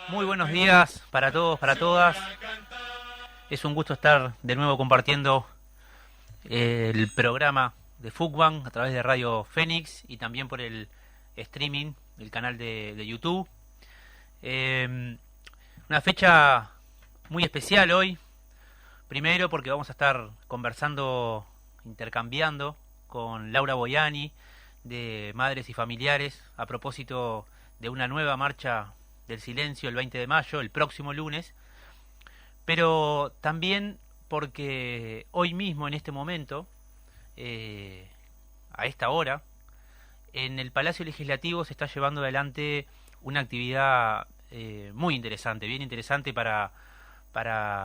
Muy buenos días para todos, para todas. Es un gusto estar de nuevo compartiendo el programa de Fútbol a través de Radio Fénix y también por el streaming, el canal de YouTube. Eh, una fecha muy especial hoy. Primero porque vamos a estar conversando, intercambiando con Laura Boiani de Madres y Familiares a propósito de una nueva marcha del silencio el 20 de mayo, el próximo lunes, pero también porque hoy mismo, en este momento, eh, a esta hora, en el Palacio Legislativo se está llevando adelante una actividad muy interesante, bien interesante para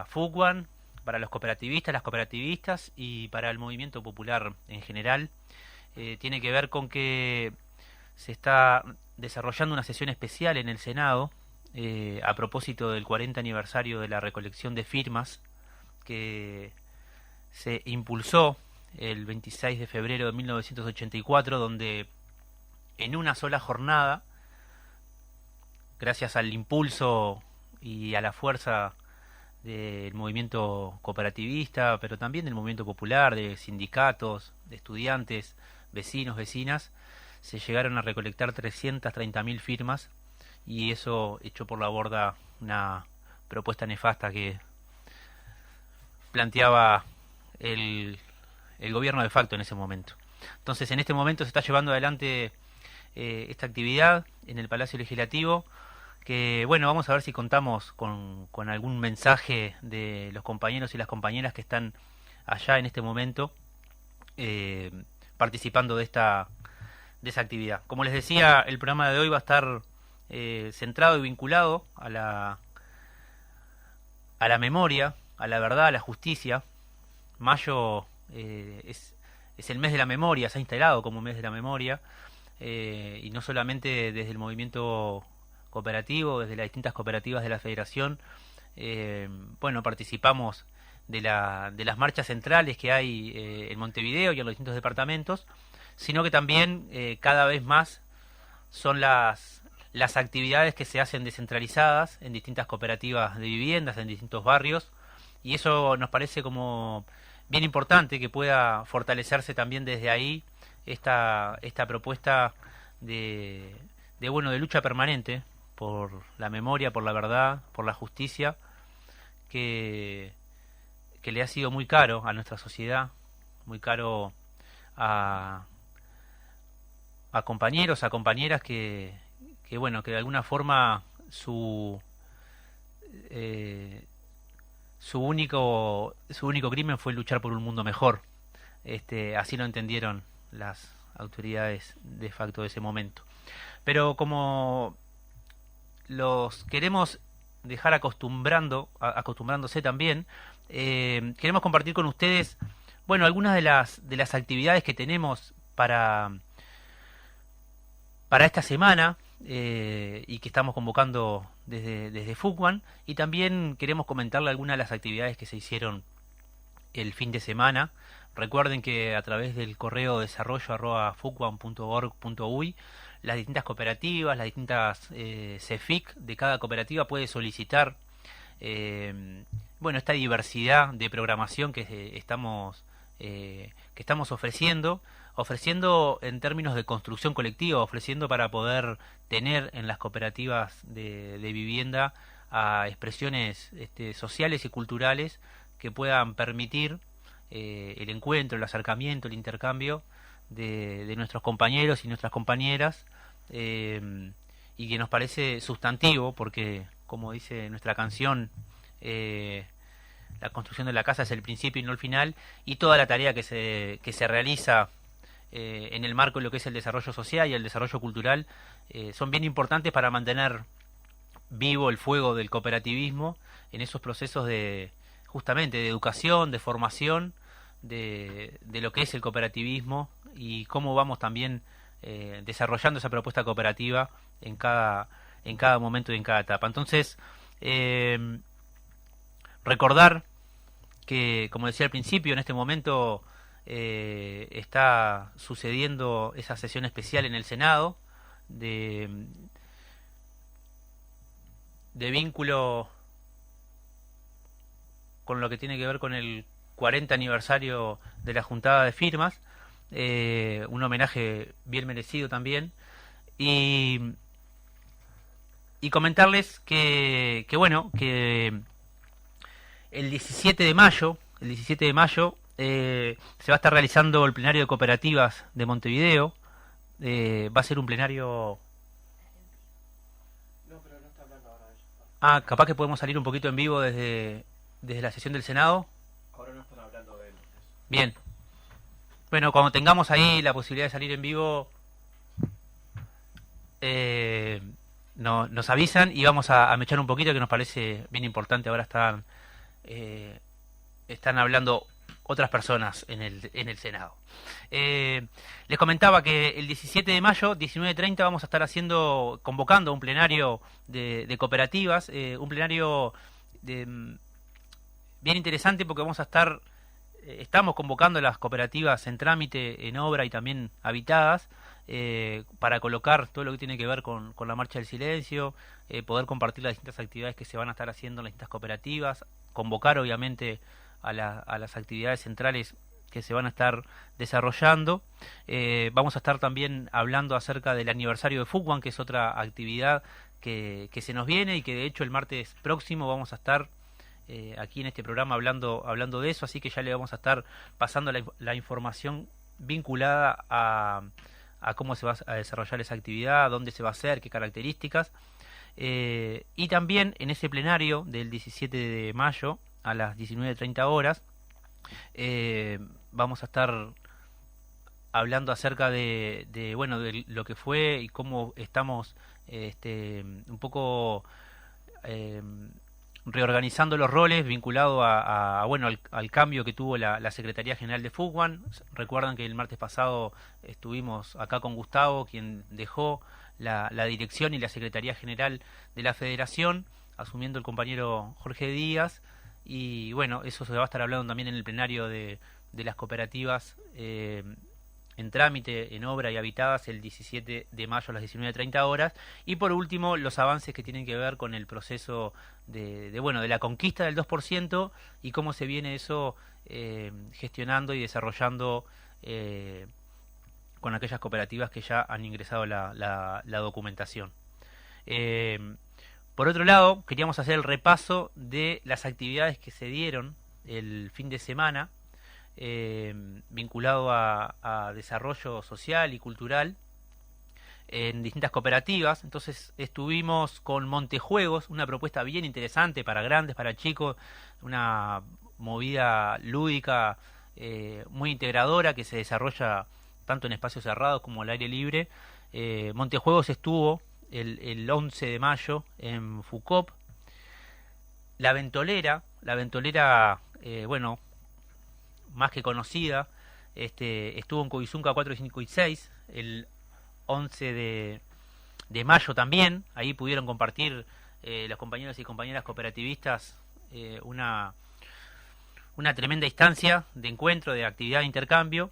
Fuguan, para los cooperativistas, las cooperativistas y para el movimiento popular en general. Tiene que ver con que se está desarrollando una sesión especial en el Senado a propósito del 40 aniversario de la recolección de firmas que se impulsó el 26 de febrero de 1984, donde en una sola jornada, gracias al impulso y a la fuerza del movimiento cooperativista, pero también del movimiento popular, de sindicatos, de estudiantes, vecinos, vecinas, se llegaron a recolectar 330.000 firmas y eso echó por la borda una propuesta nefasta que planteaba el, el gobierno de facto en ese momento. Entonces, en este momento se está llevando adelante esta actividad en el Palacio Legislativo, que bueno, vamos a ver si contamos con algún mensaje de los compañeros y las compañeras que están allá en este momento eh, participando de esa actividad. Como les decía, el programa de hoy va a estar centrado y vinculado a la memoria, a la verdad, a la justicia. Mayo es el mes de la memoria, se ha instalado como mes de la memoria, y no solamente desde el movimiento cooperativo, desde las distintas cooperativas de la Federación, bueno, participamos de las marchas centrales que hay en Montevideo y en los distintos departamentos, sino que también cada vez más son las actividades que se hacen descentralizadas en distintas cooperativas de viviendas, en distintos barrios, y eso nos parece como bien importante que pueda fortalecerse también desde ahí esta propuesta de lucha permanente por la memoria, por la verdad, por la justicia, que, que le ha sido muy caro a nuestra sociedad, muy caro a, a compañeros, a compañeras que bueno, que de alguna forma eh, su único crimen fue luchar por un mundo mejor. Así lo entendieron las autoridades de facto de ese momento. Pero como los queremos dejar acostumbrándose también, queremos compartir con ustedes, bueno, algunas de las actividades que tenemos para esta semana y que estamos convocando desde Fuquan, y también queremos comentarle algunas de las actividades que se hicieron el fin de semana. Recuerden que a través del correo desarrollo@fuquan.org.uy las distintas cooperativas, las distintas CEFIC de cada cooperativa puede solicitar bueno, esta diversidad de programación que estamos ofreciendo en términos de construcción colectiva, ofreciendo para poder tener en las cooperativas de vivienda a expresiones sociales y culturales que puedan permitir el encuentro, el acercamiento, el intercambio de nuestros compañeros y nuestras compañeras, y que nos parece sustantivo porque, como dice nuestra canción, la construcción de la casa es el principio y no el final, y toda la tarea que se realiza en el marco de lo que es el desarrollo social y el desarrollo cultural son bien importantes para mantener vivo el fuego del cooperativismo en esos procesos de justamente de educación, de formación de lo que es el cooperativismo y cómo vamos también desarrollando esa propuesta cooperativa en cada momento y en cada etapa. Entonces, recordar que, como decía al principio, en este momento está sucediendo esa sesión especial en el Senado de, de vínculo con lo que tiene que ver con el 40 aniversario de la juntada de firmas, un homenaje bien merecido también, y, y comentarles que bueno, que el 17 de mayo, se va a estar realizando el plenario de cooperativas de Montevideo. Va a ser un plenario... No, pero no está hablando ahora de ello. Ah, capaz que podemos salir un poquito en vivo desde la sesión del Senado. Ahora no están hablando de él. Bien. Bueno, cuando tengamos ahí la posibilidad de salir en vivo, nos avisan y vamos a mechar un poquito, que nos parece bien importante. Ahora están hablando otras personas en el Senado. Les comentaba que el 17 de mayo, 19:30, vamos a estar convocando un plenario de cooperativas, un plenario bien interesante, porque estamos convocando a las cooperativas en trámite, en obra y también habitadas, para colocar todo lo que tiene que ver con la marcha del silencio, poder compartir las distintas actividades que se van a estar haciendo en las distintas cooperativas, convocar obviamente a las actividades centrales que se van a estar desarrollando. Vamos a estar también hablando acerca del aniversario de Fugwan, que es otra actividad que se nos viene, y que de hecho el martes próximo vamos a estar aquí en este programa hablando de eso, así que ya le vamos a estar pasando la información vinculada a cómo se va a desarrollar esa actividad, dónde se va a hacer, qué características. Y también en ese plenario del 17 de mayo a las 19:30 horas, vamos a estar hablando acerca bueno, de lo que fue y cómo estamos un poco reorganizando los roles vinculado bueno, al cambio que tuvo la Secretaría General de Fugwan. Recuerdan que el martes pasado estuvimos acá con Gustavo, quien dejó la dirección y la Secretaría General de la Federación, asumiendo el compañero Jorge Díaz. Y bueno, eso se va a estar hablando también en el plenario de las cooperativas en trámite, en obra y habitadas, el 17 de mayo a las 19:30 horas. Y por último, los avances que tienen que ver con el proceso bueno, de la conquista del 2%, y cómo se viene eso gestionando y desarrollando con aquellas cooperativas que ya han ingresado la documentación. Por otro lado, queríamos hacer el repaso de las actividades que se dieron el fin de semana, vinculado a desarrollo social y cultural en distintas cooperativas. Entonces estuvimos con Montejuegos, una propuesta bien interesante para grandes, para chicos, una movida lúdica muy integradora, que se desarrolla tanto en espacios cerrados como al aire libre. Montejuegos estuvo el 11 de mayo en FUCOP. La Ventolera, bueno, más que conocida, estuvo en Covizunca 4, 5 y 6 el 11 de mayo también. Ahí pudieron compartir los compañeros y compañeras cooperativistas una tremenda instancia de encuentro, de actividad de intercambio.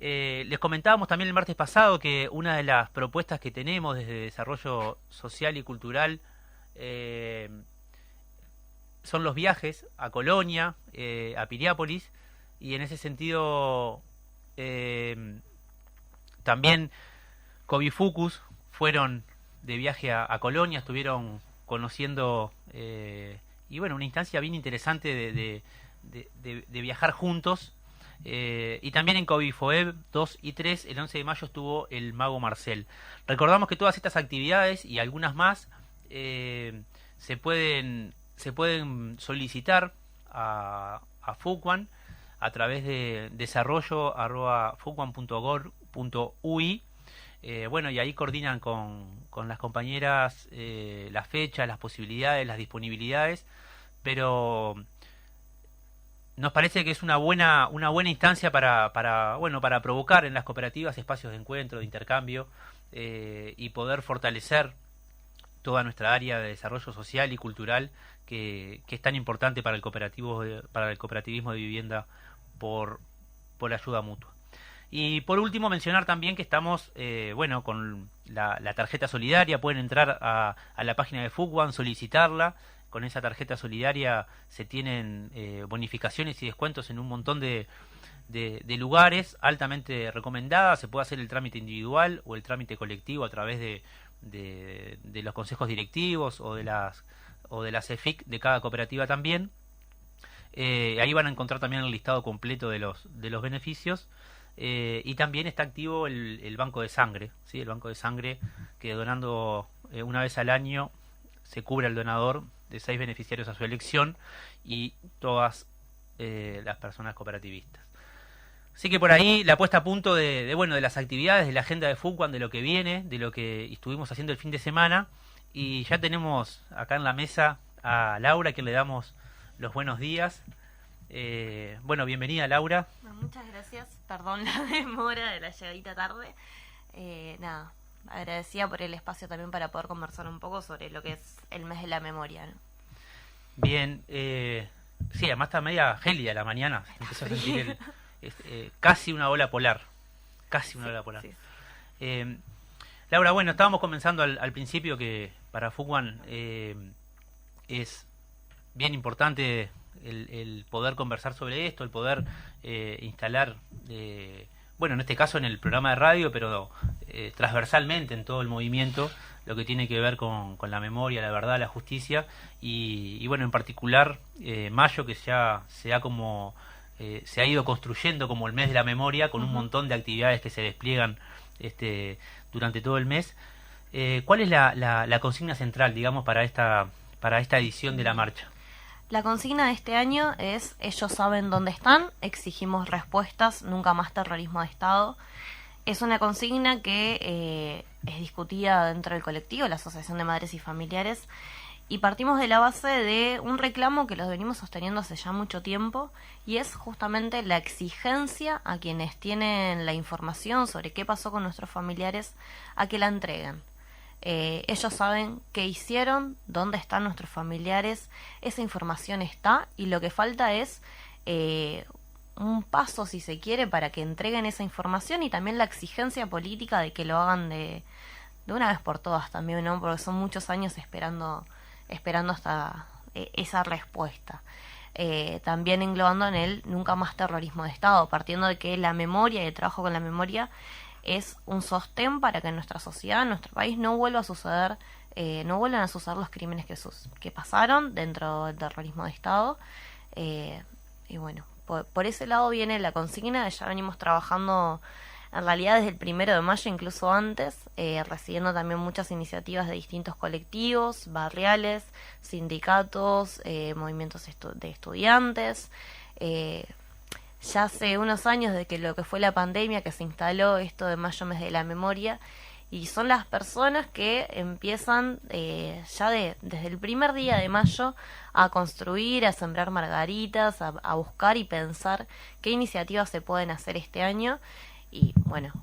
Les comentábamos también el martes pasado que una de las propuestas que tenemos desde Desarrollo Social y Cultural son los viajes a Colonia, a Piriápolis, y en ese sentido también Covifucus fueron de viaje a Colonia, estuvieron conociendo y bueno, una instancia bien interesante de viajar juntos. Y también en Covifoeb 2 y 3, el 11 de mayo estuvo el Mago Marcel. Recordamos que todas estas actividades y algunas más se pueden solicitar a Fugwan a través de desarrollo@fugwan.gov.uy. Bueno, y ahí coordinan con las compañeras las fechas, las posibilidades, las disponibilidades, pero nos parece que es una buena instancia para provocar en las cooperativas espacios de encuentro, de intercambio, y poder fortalecer toda nuestra área de desarrollo social y cultural, que es tan importante para el cooperativismo de vivienda por ayuda mutua. Y por último mencionar también que estamos, bueno, con la tarjeta solidaria, pueden entrar a la página de Fugwan, solicitarla. Con esa tarjeta solidaria se tienen bonificaciones y descuentos en un montón de lugares, altamente recomendada. Se puede hacer el trámite individual o el trámite colectivo a través de los consejos directivos o de las EFIC de cada cooperativa también. Ahí van a encontrar también el listado completo de los beneficios. Y también está activo el banco de sangre, ¿sí? El banco de sangre que donando una vez al año se cubre al donador de 6 beneficiarios a su elección y todas las personas cooperativistas. Así que por ahí la puesta a punto de las actividades, de la agenda de Fugwan, de lo que viene, de lo que estuvimos haciendo el fin de semana. Y ya tenemos acá en la mesa a Laura, que le damos los buenos días. Bueno, bienvenida Laura. Muchas gracias, perdón la demora de la llegadita tarde. Nada, agradecida por el espacio también para poder conversar un poco sobre lo que es el mes de la memoria, ¿no? Bien, sí, además está media gélida la mañana. Empezó a sentir casi una ola polar. Casi una ola polar. Sí. Laura, bueno, estábamos comenzando al principio que para Fugwan es bien importante el poder conversar sobre esto, el poder instalar, bueno, en este caso en el programa de radio, pero transversalmente en todo el movimiento, lo que tiene que ver con la memoria, la verdad, la justicia, y bueno, en particular mayo, que ya se ha ido construyendo como el mes de la memoria, con un montón de actividades que se despliegan durante todo el mes. ¿Cuál es la consigna central, digamos, para esta edición de la marcha? La consigna de este año es: ellos saben dónde están, exigimos respuestas, nunca más terrorismo de Estado. Es una consigna que es discutida dentro del colectivo, la Asociación de Madres y Familiares, y partimos de la base de un reclamo que los venimos sosteniendo hace ya mucho tiempo, y es justamente la exigencia a quienes tienen la información sobre qué pasó con nuestros familiares a que la entreguen. Ellos saben qué hicieron, dónde están nuestros familiares, esa información está, y lo que falta es un paso, si se quiere, para que entreguen esa información, y también la exigencia política de que lo hagan de una vez por todas también, ¿no? Porque son muchos años esperando hasta esa respuesta. También englobando en el nunca más terrorismo de Estado, partiendo de que la memoria y el trabajo con la memoria es un sostén para que en nuestra sociedad, en nuestro país, no vuelva a suceder, no vuelvan a suceder los crímenes que pasaron dentro del terrorismo de Estado. Y bueno, por ese lado viene la consigna. Ya venimos trabajando en realidad desde el 1 de mayo, incluso antes, recibiendo también muchas iniciativas de distintos colectivos, barriales, sindicatos, movimientos de estudiantes. Ya hace unos años de que lo que fue la pandemia, que se instaló esto de Mayo, mes de la memoria, y son las personas que empiezan ya desde el primer día de mayo a construir, a sembrar margaritas, a buscar y pensar qué iniciativas se pueden hacer este año, y bueno,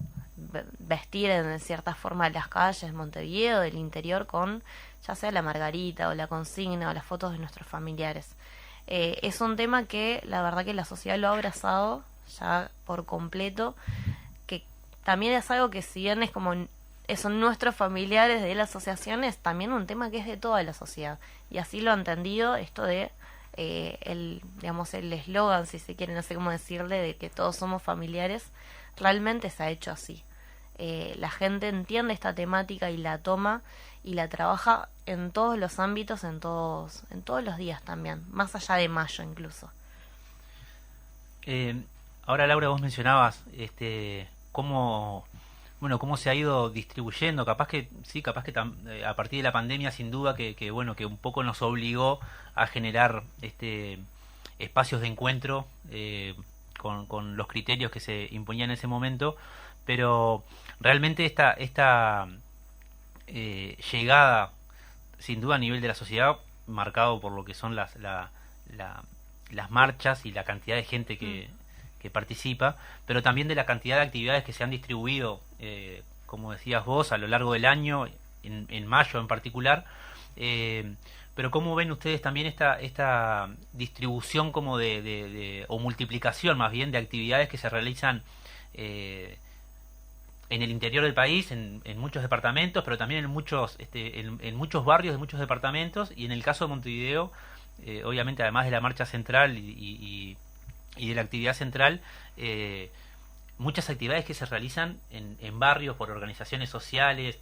vestir en cierta forma las calles de Montevideo, del interior, con ya sea la margarita o la consigna o las fotos de nuestros familiares. Es un tema que la verdad que la sociedad lo ha abrazado ya por completo, que también es algo que, si bien es como son nuestros familiares de la asociación, es también un tema que es de toda la sociedad, y así lo ha entendido esto de el eslogan, si se quiere, no sé cómo decirle, de que todos somos familiares. Realmente se ha hecho así. La gente entiende esta temática y la toma y la trabaja en todos los ámbitos, en todos los días también, más allá de mayo incluso. Ahora, Laura, vos mencionabas cómo se ha ido distribuyendo. Capaz que a partir de la pandemia, sin duda que un poco nos obligó a generar espacios de encuentro con los criterios que se imponían en ese momento, pero realmente esta llegada, sin duda, a nivel de la sociedad, marcado por lo que son las marchas y la cantidad de gente que participa, pero también de la cantidad de actividades que se han distribuido, como decías vos, a lo largo del año, en mayo en particular. Pero ¿cómo ven ustedes también esta distribución como o multiplicación más bien de actividades que se realizan en el interior del país, en muchos departamentos, pero también en muchos barrios de muchos departamentos, y en el caso de Montevideo, obviamente además de la marcha central y de la actividad central, muchas actividades que se realizan en barrios por organizaciones sociales.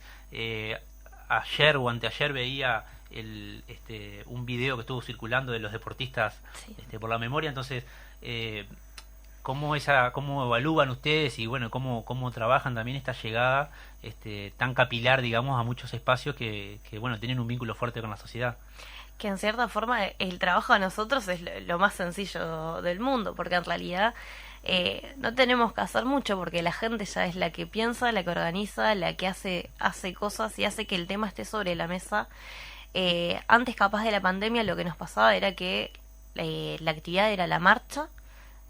Ayer o anteayer veía un video que estuvo circulando de los deportistas, Sí. por la memoria. Entonces, cómo evalúan ustedes y bueno, cómo trabajan también esta llegada tan capilar, digamos, a muchos espacios que bueno, tienen un vínculo fuerte con la sociedad. Que en cierta forma el trabajo de nosotros es lo más sencillo del mundo, porque en realidad no tenemos que hacer mucho, porque la gente ya es la que piensa, la que organiza, la que hace cosas y hace que el tema esté sobre la mesa. Antes, capaz de la pandemia, lo que nos pasaba era que la actividad era la marcha,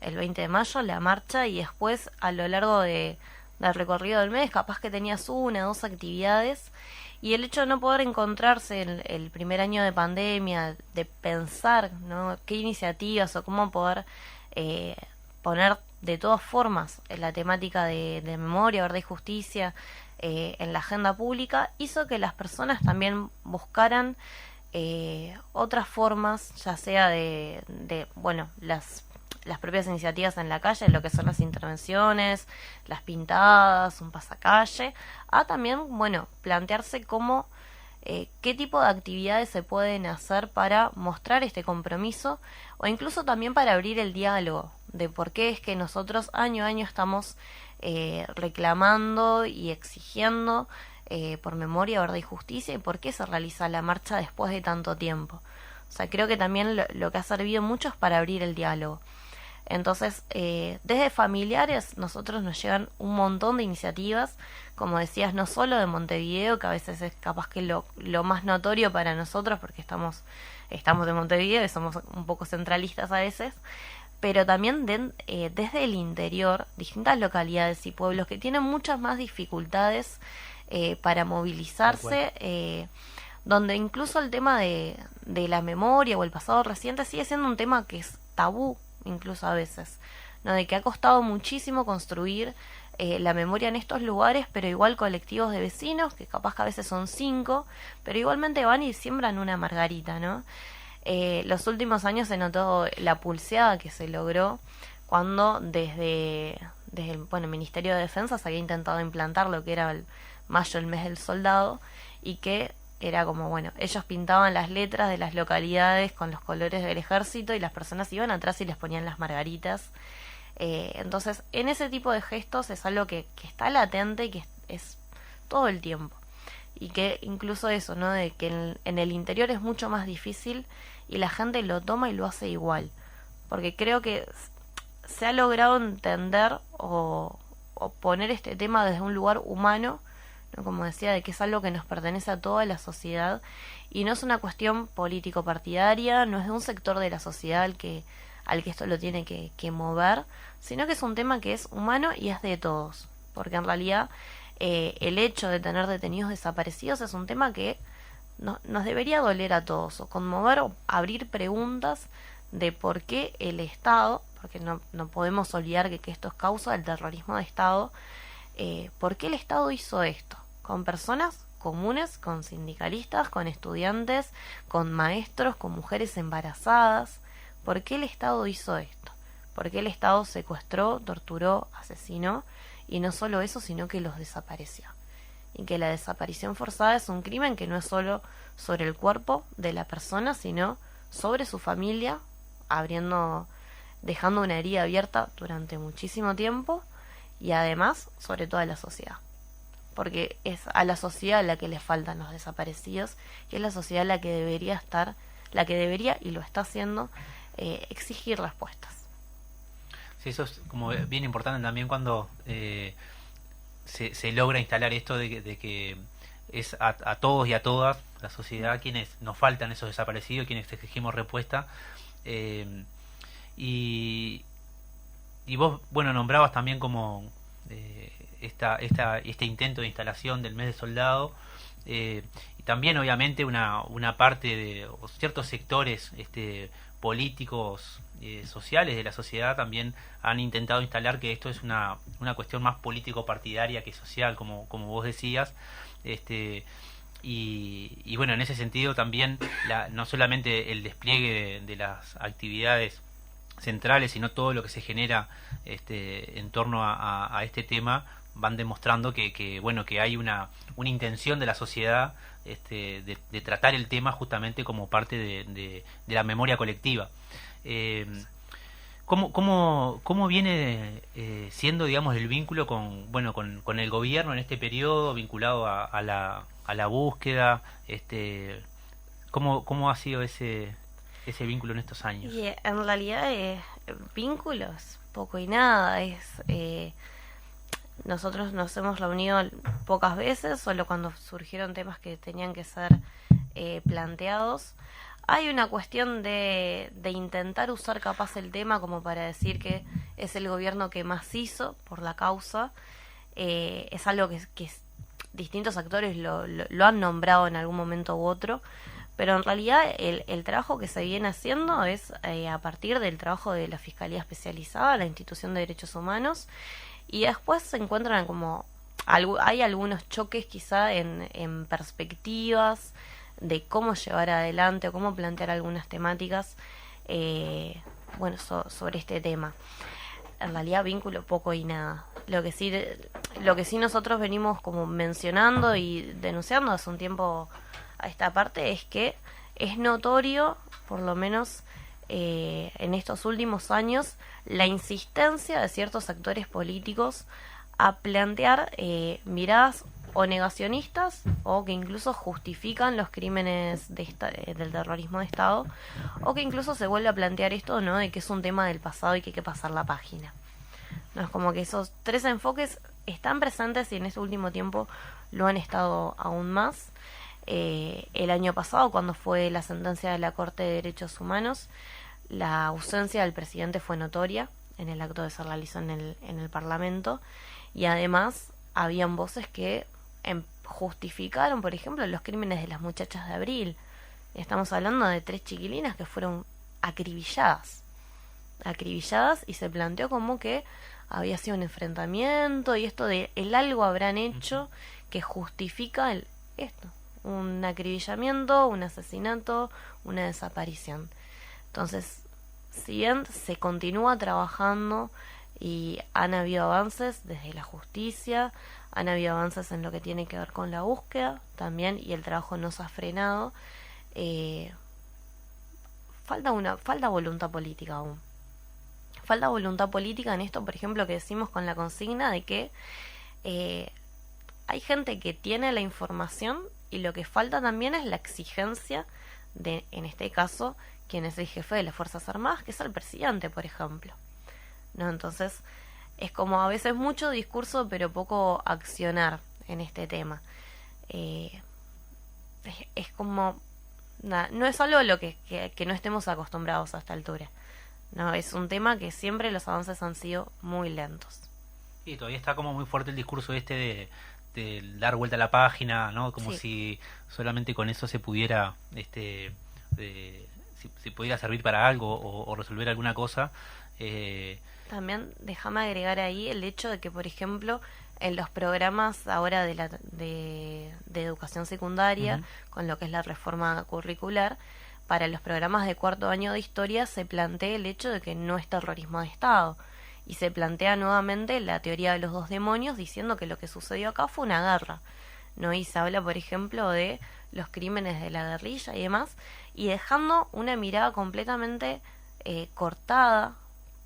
el 20 de mayo, la marcha, y después a lo largo del recorrido del mes, capaz que tenías una o dos actividades. Y el hecho de no poder encontrarse en el primer año de pandemia, de pensar, ¿no?, qué iniciativas o cómo poder poner de todas formas la temática de memoria, verdad y justicia en la agenda pública, hizo que las personas también buscaran otras formas, ya sea bueno, las propias iniciativas en la calle, lo que son las intervenciones, las pintadas, un pasacalle, a también, bueno, plantearse cómo, qué tipo de actividades se pueden hacer para mostrar este compromiso, o incluso también para abrir el diálogo de por qué es que nosotros año a año estamos reclamando y exigiendo por memoria, verdad y justicia, y por qué se realiza la marcha después de tanto tiempo. O sea, creo que también lo que ha servido mucho es para abrir el diálogo. Entonces, desde familiares, nosotros nos llegan un montón de iniciativas, como decías, no solo de Montevideo, que a veces es capaz que lo más notorio para nosotros, porque estamos de Montevideo y somos un poco centralistas a veces, pero también desde el interior, distintas localidades y pueblos que tienen muchas más dificultades para movilizarse, donde incluso el tema de la memoria o el pasado reciente sigue siendo un tema que es tabú, incluso a veces, ¿no?, de que ha costado muchísimo construir la memoria en estos lugares, pero igual colectivos de vecinos, que capaz que a veces son 5, pero igualmente van y siembran una margarita, ¿no? Los últimos años se notó la pulseada que se logró cuando desde el Ministerio de Defensa se había intentado implantar lo que era el mayo, el mes del soldado, y que era como, bueno, ellos pintaban las letras de las localidades con los colores del ejército y las personas iban atrás y les ponían las margaritas. Entonces, en ese tipo de gestos es algo que está latente y que es todo el tiempo. Y que incluso eso, ¿no?, de que en el interior es mucho más difícil y la gente lo toma y lo hace igual. Porque creo que se ha logrado entender o poner este tema desde un lugar humano, ¿no?, como decía, de que es algo que nos pertenece a toda la sociedad y no es una cuestión político-partidaria, no es de un sector de la sociedad al que esto lo tiene que mover, sino que es un tema que es humano y es de todos, porque en realidad el hecho de tener detenidos desaparecidos es un tema que nos debería doler a todos, o conmover o abrir preguntas de por qué el Estado, porque no podemos olvidar que esto es causa del terrorismo de Estado, por qué el Estado hizo esto con personas comunes, con sindicalistas, con estudiantes, con maestros, con mujeres embarazadas. ¿Por qué el Estado hizo esto? ¿Por qué el Estado secuestró, torturó, asesinó? Y no solo eso, sino que los desapareció. Y que la desaparición forzada es un crimen que no es solo sobre el cuerpo de la persona, sino sobre su familia, dejando una herida abierta durante muchísimo tiempo, y además sobre toda la sociedad. Porque es a la sociedad a la que le faltan los desaparecidos, y es la sociedad la que debería y lo está haciendo, exigir respuestas. Sí, eso es como bien importante también cuando se logra instalar esto de que es a todos y a todas, la sociedad, quienes nos faltan esos desaparecidos, quienes exigimos respuesta. Y vos, bueno, nombrabas también como este intento de instalación del mes de soldado, y también obviamente una parte de ciertos sectores políticos sociales de la sociedad también han intentado instalar que esto es una cuestión más político-partidaria que social, como vos decías. Y bueno, en ese sentido también no solamente el despliegue de las actividades centrales, sino todo lo que se genera en torno a este tema, van demostrando que bueno, que hay una intención de la sociedad de tratar el tema justamente como parte de la memoria colectiva. ¿Cómo viene siendo, digamos, el vínculo con el gobierno en este periodo, vinculado a la búsqueda? ¿Cómo ha sido ese vínculo en estos años? Y en realidad vínculos, poco y nada. Nosotros nos hemos reunido pocas veces, solo cuando surgieron temas que tenían que ser planteados. Hay una cuestión de intentar usar capaz el tema como para decir que es el gobierno que más hizo por la causa. Es algo que distintos actores lo han nombrado en algún momento u otro, pero en realidad el trabajo que se viene haciendo es a partir del trabajo de la Fiscalía Especializada, la Institución de Derechos Humanos, y después se encuentran como hay algunos choques quizá en perspectivas de cómo llevar adelante o cómo plantear algunas temáticas sobre este tema. En realidad vínculo poco y nada. Lo que sí nosotros venimos como mencionando y denunciando hace un tiempo a esta parte es que es notorio, por lo menos en estos últimos años, la insistencia de ciertos actores políticos a plantear miradas o negacionistas o que incluso justifican los crímenes del terrorismo de Estado, o que incluso se vuelve a plantear esto, ¿no?, de que es un tema del pasado y que hay que pasar la página. No, es como que esos tres enfoques están presentes y en este último tiempo lo han estado aún más. El año pasado, cuando fue la sentencia de la Corte de Derechos Humanos, la ausencia del presidente fue notoria en el acto que se realizó en el Parlamento, y además habían voces que justificaron, por ejemplo, los crímenes de las muchachas de Abril. Estamos hablando de 3 chiquilinas que fueron acribilladas, y se planteó como que había sido un enfrentamiento y esto de el algo habrán hecho que justifica esto, un acribillamiento, un asesinato, una desaparición. Entonces, si bien se continúa trabajando y han habido avances desde la justicia, han habido avances en lo que tiene que ver con la búsqueda también, y el trabajo no se ha frenado, falta voluntad política aún. Falta voluntad política en esto, por ejemplo, que decimos con la consigna de que hay gente que tiene la información y lo que falta también es la exigencia de, en este caso, quien es el jefe de las Fuerzas Armadas, que es el presidente, por ejemplo, ¿no? Entonces, es como a veces mucho discurso pero poco accionar en este tema. Es como... no es algo a lo que no estemos acostumbrados a esta altura. No, es un tema que siempre los avances han sido muy lentos. Y todavía está como muy fuerte el discurso de dar vuelta a la página, ¿no? Como si solamente con eso se pudiera si pudiera servir para algo o resolver alguna cosa. También déjame agregar ahí el hecho de que, por ejemplo, en los programas ahora de educación secundaria, con lo que es la reforma curricular, para los programas de 4º año de historia se plantea el hecho de que no es terrorismo de Estado, y se plantea nuevamente la teoría de los 2 demonios, diciendo que lo que sucedió acá fue una guerra, ¿no? Y se habla, por ejemplo, de los crímenes de la guerrilla y demás, y dejando una mirada completamente cortada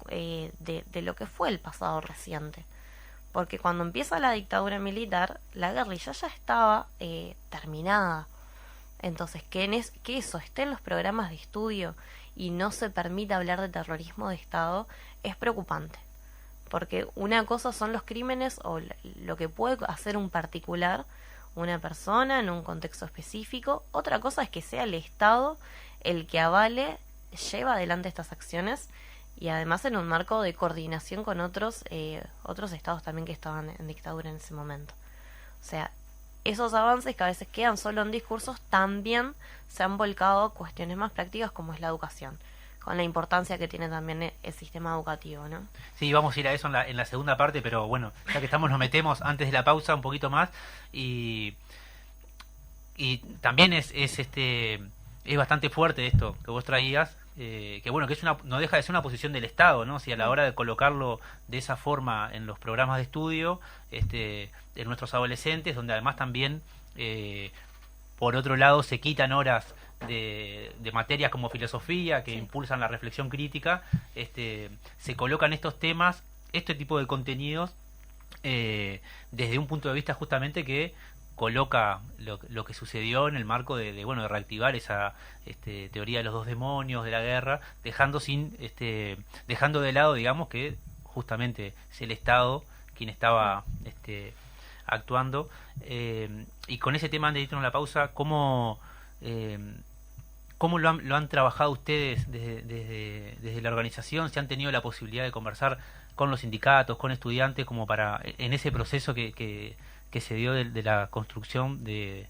de lo que fue el pasado reciente. Porque cuando empieza la dictadura militar, la guerrilla ya estaba terminada. Entonces, que eso esté en los programas de estudio y no se permita hablar de terrorismo de Estado es preocupante. Porque una cosa son los crímenes o lo que puede hacer un particular, una persona en un contexto específico. Otra cosa es que sea el Estado el que avale, lleva adelante estas acciones, y además en un marco de coordinación con otros estados también que estaban en dictadura en ese momento. O sea, esos avances que a veces quedan solo en discursos también se han volcado a cuestiones más prácticas como es la educación, la importancia que tiene también el sistema educativo, ¿no? Sí, vamos a ir a eso en la segunda parte, pero bueno, ya que estamos, nos metemos antes de la pausa un poquito más y también es bastante fuerte esto que vos traías, que bueno, que no deja de ser una posición del Estado, ¿no? Si a la hora de colocarlo de esa forma en los programas de estudio de nuestros adolescentes, donde además también por otro lado se quitan horas de materias como filosofía que impulsan la reflexión crítica, se colocan estos temas, este tipo de contenidos desde un punto de vista justamente que coloca lo que sucedió en el marco de reactivar esa teoría de los dos demonios de la guerra, dejando de lado, digamos, que justamente es el Estado quien estaba actuando. Y con ese tema, antes de irnos a la pausa, ¿cómo lo han trabajado ustedes desde la organización? ¿Se han tenido la posibilidad de conversar con los sindicatos, con estudiantes, como para en ese proceso que se dio de la construcción de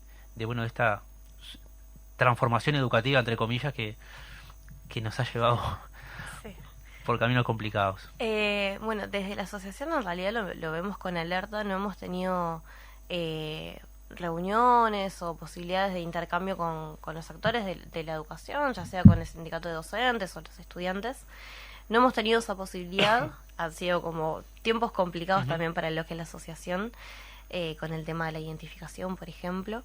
esta transformación educativa, entre comillas, que nos ha llevado por caminos complicados? Bueno, desde la asociación en realidad lo vemos con alerta. No hemos tenido reuniones o posibilidades de intercambio con los actores de la educación, ya sea con el sindicato de docentes o los estudiantes. No hemos tenido esa posibilidad. Han sido como tiempos complicados también para lo que es la asociación, con el tema de la identificación, por ejemplo.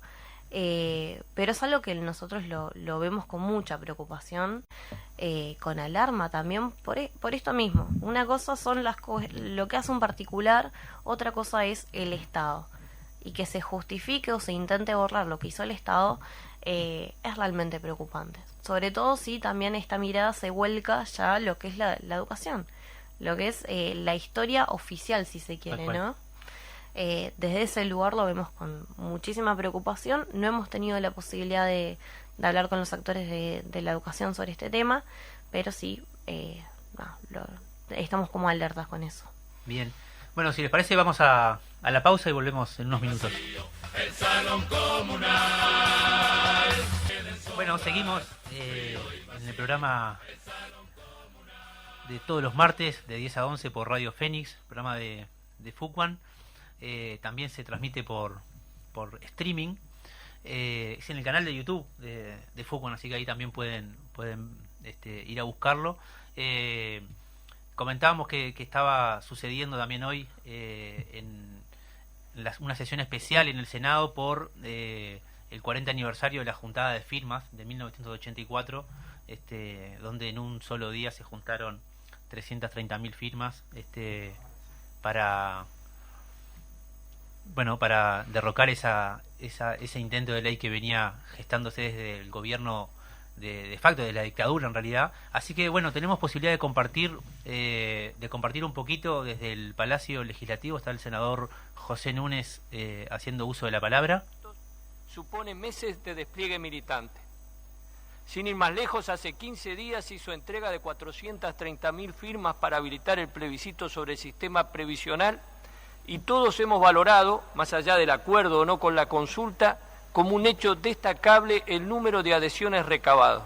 Pero es algo que nosotros lo vemos con mucha preocupación, con alarma también por esto mismo. Una cosa son lo que hace un particular, otra cosa es el Estado. Y que se justifique o se intente borrar lo que hizo el Estado es realmente preocupante. Sobre todo si también esta mirada se vuelca ya a lo que es la educación, lo que es la historia oficial, si se quiere, ¿no? Desde ese lugar lo vemos con muchísima preocupación. No hemos tenido la posibilidad de hablar con los actores de la educación sobre este tema, pero sí estamos como alertas con eso. Bien. Bueno, si les parece, vamos a la pausa y volvemos en unos minutos. El Salón Comunal. Bueno, seguimos en el programa de todos los martes de 10 a 11 por Radio Fénix, programa de FUCBAN. También se transmite por streaming. Es en el canal de YouTube de FUCBAN, así que ahí también pueden ir a buscarlo. Comentábamos que estaba sucediendo también hoy una sesión especial en el Senado por el 40 aniversario de la juntada de firmas de 1984, donde en un solo día se juntaron 330.000 firmas para derrocar ese intento de ley que venía gestándose desde el gobierno de facto, de la dictadura en realidad. Así que bueno, tenemos posibilidad de compartir un poquito. Desde el Palacio Legislativo está el senador José Núñez haciendo uso de la palabra. Supone meses de despliegue militante. Sin ir más lejos, hace 15 días hizo entrega de 430.000 firmas para habilitar el plebiscito sobre el sistema previsional, y todos hemos valorado, más allá del acuerdo o no con la consulta, como un hecho destacable el número de adhesiones recabado.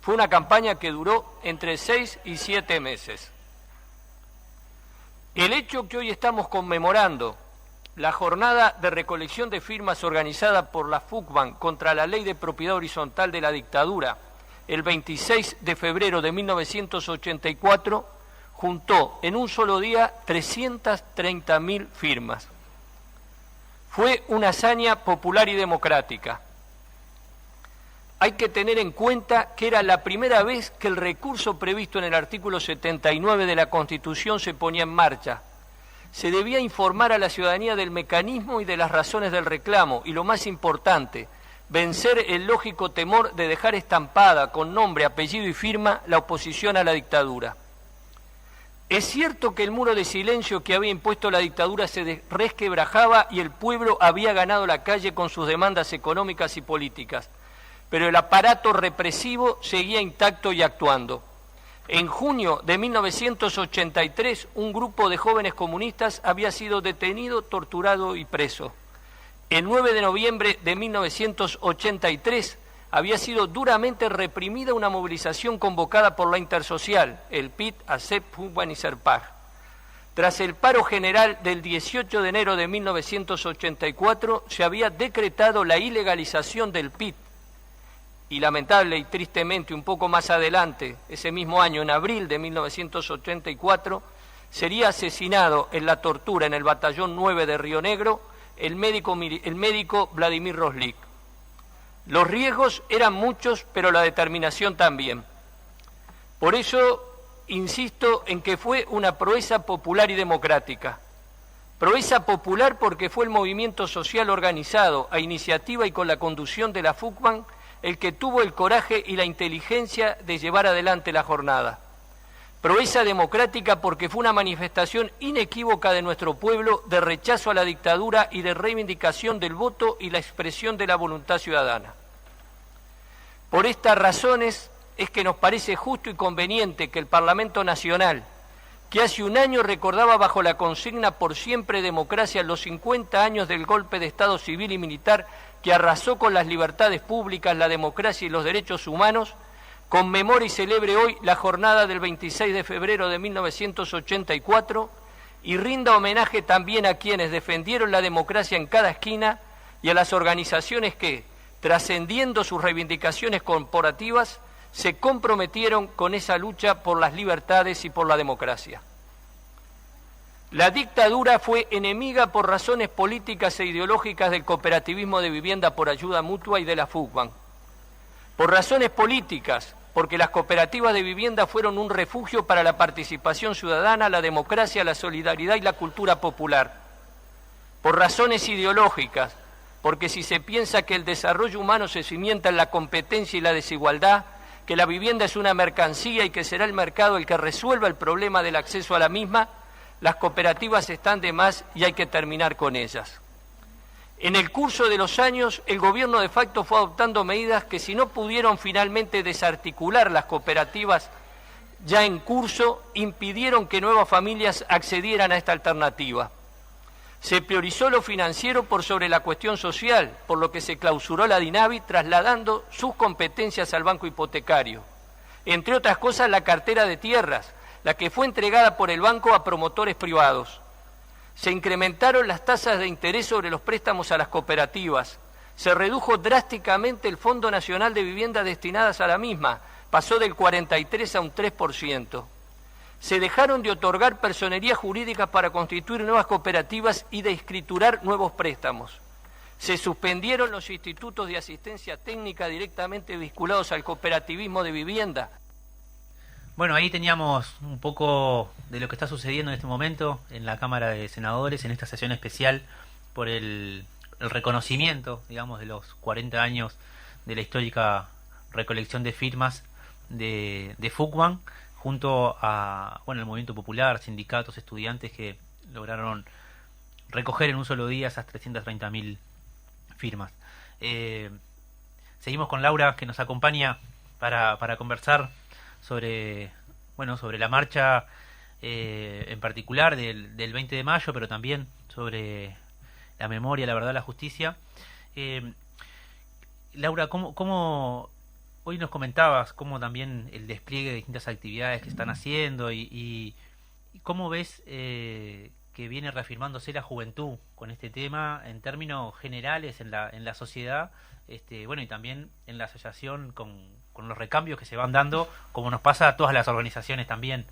Fue una campaña que duró entre 6 y 7 meses. El hecho que hoy estamos conmemorando, la jornada de recolección de firmas organizada por la FUCBAN contra la Ley de Propiedad Horizontal de la Dictadura, el 26 de febrero de 1984, juntó en un solo día 330.000 firmas. Fue una hazaña popular y democrática. Hay que tener en cuenta que era la primera vez que el recurso previsto en el artículo 79 de la Constitución se ponía en marcha. Se debía informar a la ciudadanía del mecanismo y de las razones del reclamo, y lo más importante, vencer el lógico temor de dejar estampada con nombre, apellido y firma la oposición a la dictadura. Es cierto que el muro de silencio que había impuesto la dictadura se resquebrajaba y el pueblo había ganado la calle con sus demandas económicas y políticas, pero el aparato represivo seguía intacto y actuando. En junio de 1983, un grupo de jóvenes comunistas había sido detenido, torturado y preso. El 9 de noviembre de 1983, había sido duramente reprimida una movilización convocada por la Intersocial, el PIT, ACEP, FUCBAN y SERPAG. Tras el paro general del 18 de enero de 1984, se había decretado la ilegalización del PIT, y lamentable y tristemente un poco más adelante, ese mismo año, en abril de 1984, sería asesinado en la tortura en el batallón 9 de Río Negro el médico Vladimir Roslik. Los riesgos eran muchos, pero la determinación también. Por eso insisto en que fue una proeza popular y democrática. Proeza popular porque fue el movimiento social organizado a iniciativa y con la conducción de la FUCBAN el que tuvo el coraje y la inteligencia de llevar adelante la jornada. Proeza democrática porque fue una manifestación inequívoca de nuestro pueblo de rechazo a la dictadura y de reivindicación del voto y la expresión de la voluntad ciudadana. Por estas razones es que nos parece justo y conveniente que el Parlamento Nacional, que hace un año recordaba bajo la consigna por siempre democracia los 50 años del golpe de Estado civil y militar que arrasó con las libertades públicas, la democracia y los derechos humanos, conmemore y celebre hoy la jornada del 26 de febrero de 1984 y rinda homenaje también a quienes defendieron la democracia en cada esquina y a las organizaciones que, trascendiendo sus reivindicaciones corporativas, se comprometieron con esa lucha por las libertades y por la democracia. La dictadura fue enemiga por razones políticas e ideológicas del cooperativismo de vivienda por ayuda mutua y de la FUCBAN. Por razones políticas, porque las cooperativas de vivienda fueron un refugio para la participación ciudadana, la democracia, la solidaridad y la cultura popular. Por razones ideológicas, porque si se piensa que el desarrollo humano se cimienta en la competencia y la desigualdad, que la vivienda es una mercancía y que será el mercado el que resuelva el problema del acceso a la misma, las cooperativas están de más y hay que terminar con ellas. En el curso de los años, el gobierno de facto fue adoptando medidas que, si no pudieron finalmente desarticular las cooperativas ya en curso, impidieron que nuevas familias accedieran a esta alternativa. Se priorizó lo financiero por sobre la cuestión social, por lo que se clausuró la DINAVI trasladando sus competencias al banco hipotecario. Entre otras cosas, la cartera de tierras, la que fue entregada por el banco a promotores privados. Se incrementaron las tasas de interés sobre los préstamos a las cooperativas. Se redujo drásticamente el Fondo Nacional de Viviendas destinadas a la misma, pasó del 43% a un 3%. Se dejaron de otorgar personerías jurídicas para constituir nuevas cooperativas y de escriturar nuevos préstamos. Se suspendieron los institutos de asistencia técnica directamente vinculados al cooperativismo de vivienda. Bueno, ahí teníamos un poco de lo que está sucediendo en este momento en la Cámara de Senadores, en esta sesión especial por el reconocimiento, digamos, de los 40 años de la histórica recolección de firmas de FUCBAN, junto a el movimiento popular, sindicatos, estudiantes que lograron recoger en un solo día esas 330.000 firmas. Seguimos con Laura, que nos acompaña para conversar sobre la marcha en particular del 20 de mayo, pero también sobre la memoria, la verdad, la justicia. Laura, ¿cómo hoy nos comentabas cómo también el despliegue de distintas actividades que están haciendo y cómo ves que viene reafirmándose la juventud con este tema en términos generales en la sociedad, y también en la asociación con los recambios que se van dando, como nos pasa a todas las organizaciones también?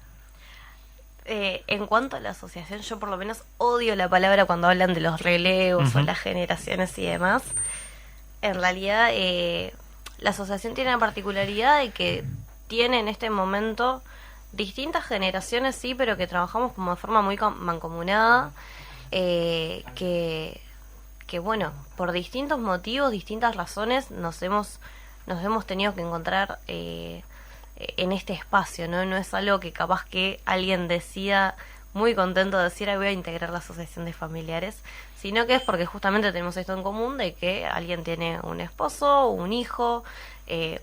En cuanto a la asociación, yo por lo menos odio la palabra cuando hablan de los relevos o las generaciones y demás. En realidad, la asociación tiene la particularidad de que tiene en este momento distintas generaciones, sí, pero que trabajamos como de forma muy mancomunada, que por distintos motivos, distintas razones, nos hemos tenido que encontrar en este espacio, ¿no? No es algo que capaz que alguien decida muy contento de decir, voy a integrar la asociación de familiares, sino que es porque justamente tenemos esto en común de que alguien tiene un esposo, un hijo,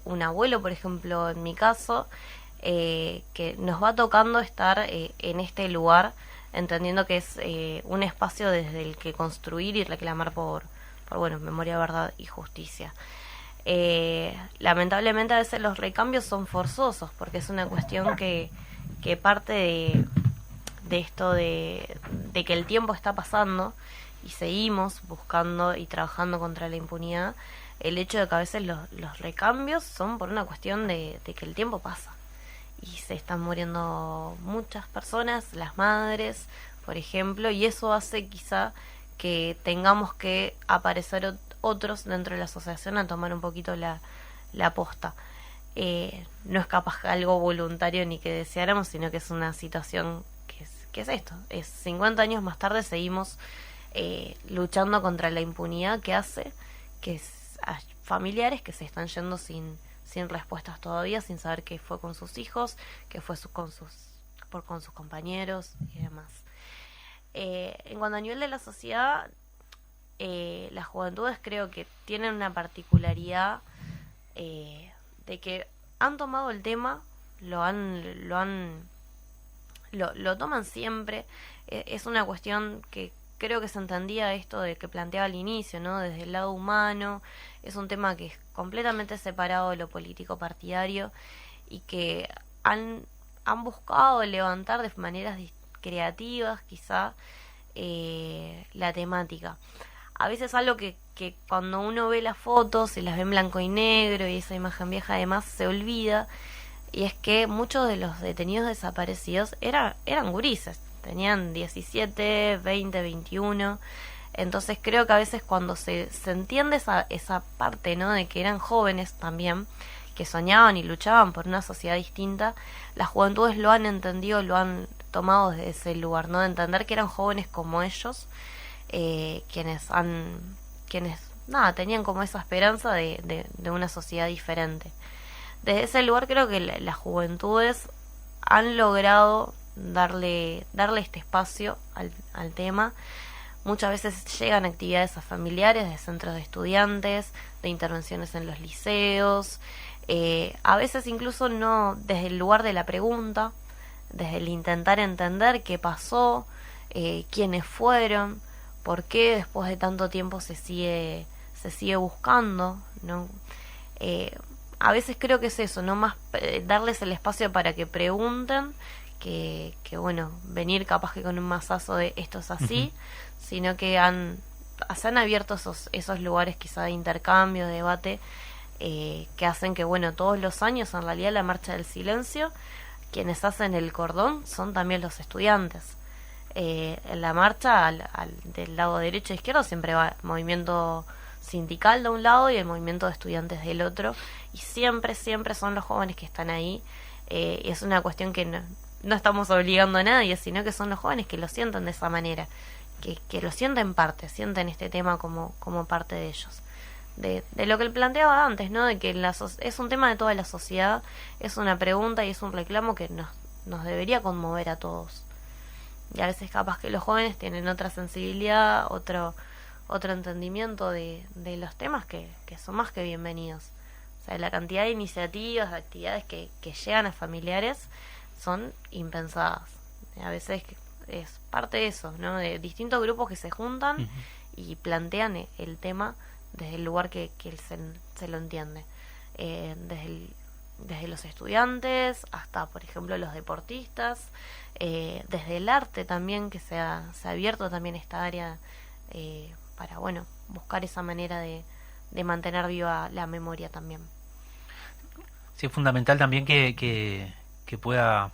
un abuelo, por ejemplo, en mi caso, que nos va tocando estar en este lugar, entendiendo que es un espacio desde el que construir y reclamar por memoria, verdad y justicia. Lamentablemente a veces los recambios son forzosos, porque es una cuestión que parte de esto de que el tiempo está pasando y seguimos buscando y trabajando contra la impunidad. El hecho de que a veces los recambios son por una cuestión de que el tiempo pasa y se están muriendo muchas personas, las madres, por ejemplo, y eso hace quizá que tengamos que aparecer otros dentro de la asociación a tomar un poquito la posta. No es capaz algo voluntario ni que deseáramos, sino que es una situación que es esto. Es 50 años más tarde seguimos luchando contra la impunidad que hace que hay familiares que se están yendo sin respuestas todavía, sin saber qué fue con sus hijos, qué fue con sus compañeros y demás. En cuanto a nivel de la sociedad, las juventudes creo que tienen una particularidad de que han tomado el tema, lo toman siempre. Es una cuestión que creo que se entendía esto de que planteaba al inicio, ¿no? Desde el lado humano, es un tema que es completamente separado de lo político partidario y que han buscado levantar de maneras creativas quizá la temática. A veces algo que cuando uno ve las fotos y las ve en blanco y negro y esa imagen vieja además se olvida, y es que muchos de los detenidos desaparecidos eran gurises, tenían 17, 20, 21. Entonces creo que a veces cuando se entiende esa parte, ¿no? De que eran jóvenes también, que soñaban y luchaban por una sociedad distinta, las juventudes lo han entendido, lo han tomado desde ese lugar, ¿no? De entender que eran jóvenes como ellos, quienes tenían como esa esperanza de una sociedad diferente. Desde ese lugar creo que las juventudes han logrado darle este espacio al tema. Muchas veces llegan actividades a familiares, de centros de estudiantes, de intervenciones en los liceos, a veces incluso no desde el lugar de la pregunta, desde el intentar entender qué pasó, quiénes fueron, por qué después de tanto tiempo se sigue buscando, ¿no? A veces creo que es eso, no más darles el espacio para que pregunten, que bueno, venir capaz que con un mazazo de esto es así, sino que se han abierto esos lugares quizá de intercambio, de debate, que hacen que, bueno, todos los años en realidad la Marcha del Silencio, quienes hacen el cordón son también los estudiantes. En la marcha del lado derecho e izquierdo siempre va el movimiento sindical de un lado y el movimiento de estudiantes del otro, y siempre son los jóvenes que están ahí. Y es una cuestión que no estamos obligando a nadie, sino que son los jóvenes que lo sienten de esa manera, que lo sienten parte, sienten este tema como parte de ellos. De lo que él planteaba antes, ¿no? De que es un tema de toda la sociedad, es una pregunta y es un reclamo que nos debería conmover a todos. Y a veces capaz que los jóvenes tienen otra sensibilidad, otro entendimiento de los temas que son más que bienvenidos. O sea, la cantidad de iniciativas, de actividades que llegan a familiares son impensadas. A veces es parte de eso, ¿no? De distintos grupos que se juntan y plantean el tema desde el lugar que se lo entiende. Desde los estudiantes hasta, por ejemplo, los deportistas, desde el arte también, que se ha abierto también esta área para, bueno, buscar esa manera de mantener viva la memoria también. Sí, es fundamental también que pueda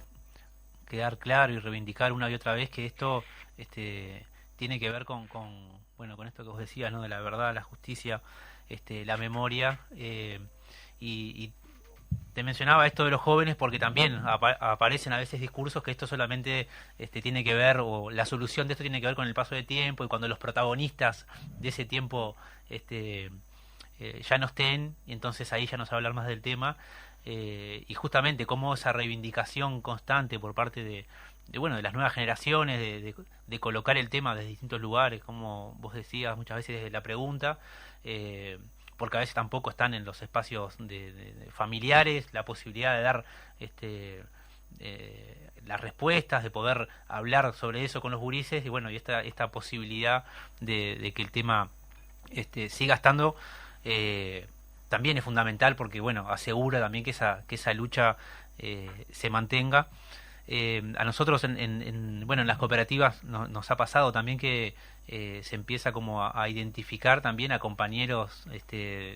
quedar claro y reivindicar una y otra vez que esto tiene que ver con esto que vos decías, ¿no? De la verdad, la justicia, la memoria, y te mencionaba esto de los jóvenes porque también aparecen a veces discursos que esto solamente tiene que ver, o la solución de esto tiene que ver con el paso del tiempo, y cuando los protagonistas de ese tiempo ya no estén, y entonces ahí ya no se va a hablar más del tema. Y justamente cómo esa reivindicación constante por parte de las nuevas generaciones, de colocar el tema desde distintos lugares, como vos decías, muchas veces desde la pregunta, porque a veces tampoco están en los espacios de familiares la posibilidad de dar las respuestas, de poder hablar sobre eso con los gurises, y esta posibilidad de que el tema siga estando también es fundamental porque, bueno, asegura también que esa lucha se mantenga. A nosotros bueno, en las cooperativas nos ha pasado también que se empieza como a identificar también a compañeros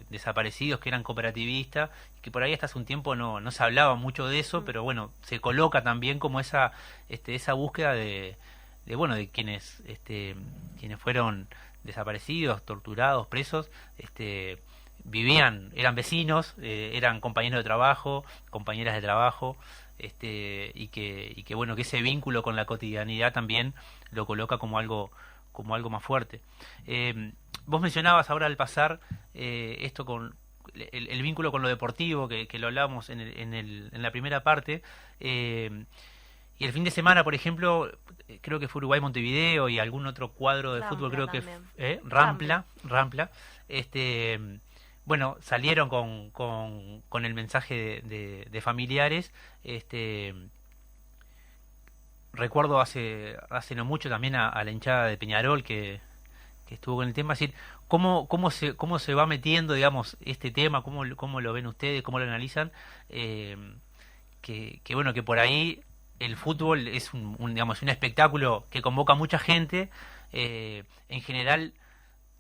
desaparecidos que eran cooperativistas, que por ahí hasta hace un tiempo no se hablaba mucho de eso, pero bueno, se coloca también como esa búsqueda de quienes fueron desaparecidos, torturados, presos, eran vecinos, eran compañeros de trabajo, compañeras de trabajo, y que bueno, que ese vínculo con la cotidianidad también lo coloca como algo más fuerte. Vos mencionabas ahora al pasar esto con el vínculo con lo deportivo, que lo hablamos en la primera parte, y el fin de semana, por ejemplo, creo que fue Uruguay-Montevideo y algún otro cuadro de fútbol, creo que Rampla, bueno, salieron con el mensaje de familiares. Recuerdo hace no mucho también a la hinchada de Peñarol que estuvo con el tema, es decir, cómo se va metiendo, digamos, este tema, cómo lo ven ustedes, cómo lo analizan, que bueno, que por ahí el fútbol es digamos, un espectáculo que convoca a mucha gente. En general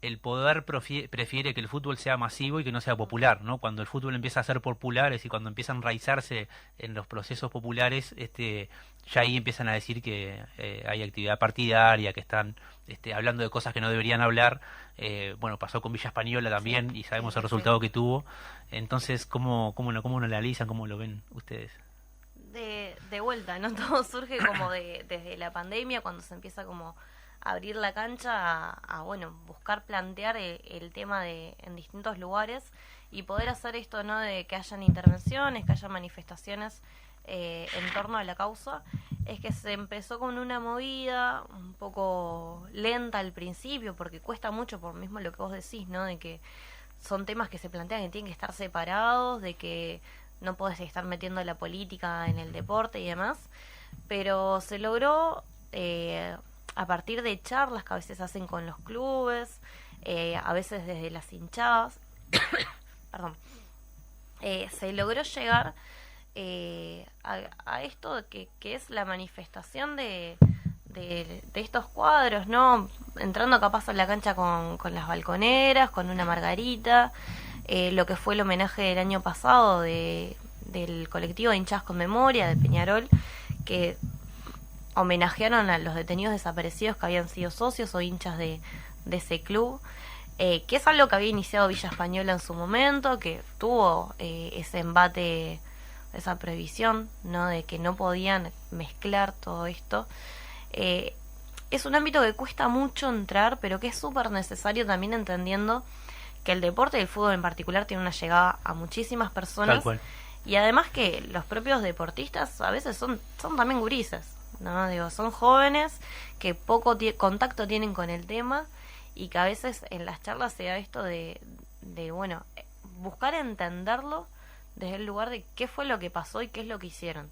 el poder prefiere que el fútbol sea masivo y que no sea popular, ¿no? Cuando el fútbol empieza a ser popular, y cuando empieza a enraizarse en los procesos populares, ya ahí empiezan a decir que hay actividad partidaria, que están hablando de cosas que no deberían hablar. Bueno, pasó con Villa Española también, y sabemos el resultado que tuvo. Entonces, ¿cómo lo analizan? ¿Cómo lo ven ustedes? De vuelta, ¿no? Todo surge como desde la pandemia, cuando se empieza como a abrir la cancha a bueno, buscar plantear el tema en distintos lugares y poder hacer esto, ¿no? De que hayan intervenciones, que haya manifestaciones en torno a la causa. Es que se empezó con una movida un poco lenta al principio, porque cuesta mucho por mismo lo que vos decís, ¿no? De que son temas que se plantean que tienen que estar separados, de que no podés estar metiendo la política en el deporte y demás, pero se logró a partir de charlas que a veces hacen con los clubes, a veces desde las hinchadas, perdón, se logró llegar a esto que es la manifestación de estos cuadros, ¿no? Entrando capaz a la cancha con las balconeras, con una margarita, lo que fue el homenaje del año pasado del colectivo de hinchas con memoria de Peñarol, que homenajearon a los detenidos desaparecidos que habían sido socios o hinchas de ese club, que es algo que había iniciado Villa Española en su momento, que tuvo ese embate, esa prohibición, ¿no? De que no podían mezclar todo esto. Es un ámbito que cuesta mucho entrar, pero que es súper necesario también, entendiendo que el deporte y el fútbol en particular tiene una llegada a muchísimas personas. Tal cual. Y además que los propios deportistas a veces son también gurises, ¿no? Digo, son jóvenes que poco contacto tienen con el tema, y que a veces en las charlas se da esto de bueno, buscar entenderlo desde el lugar de qué fue lo que pasó y qué es lo que hicieron,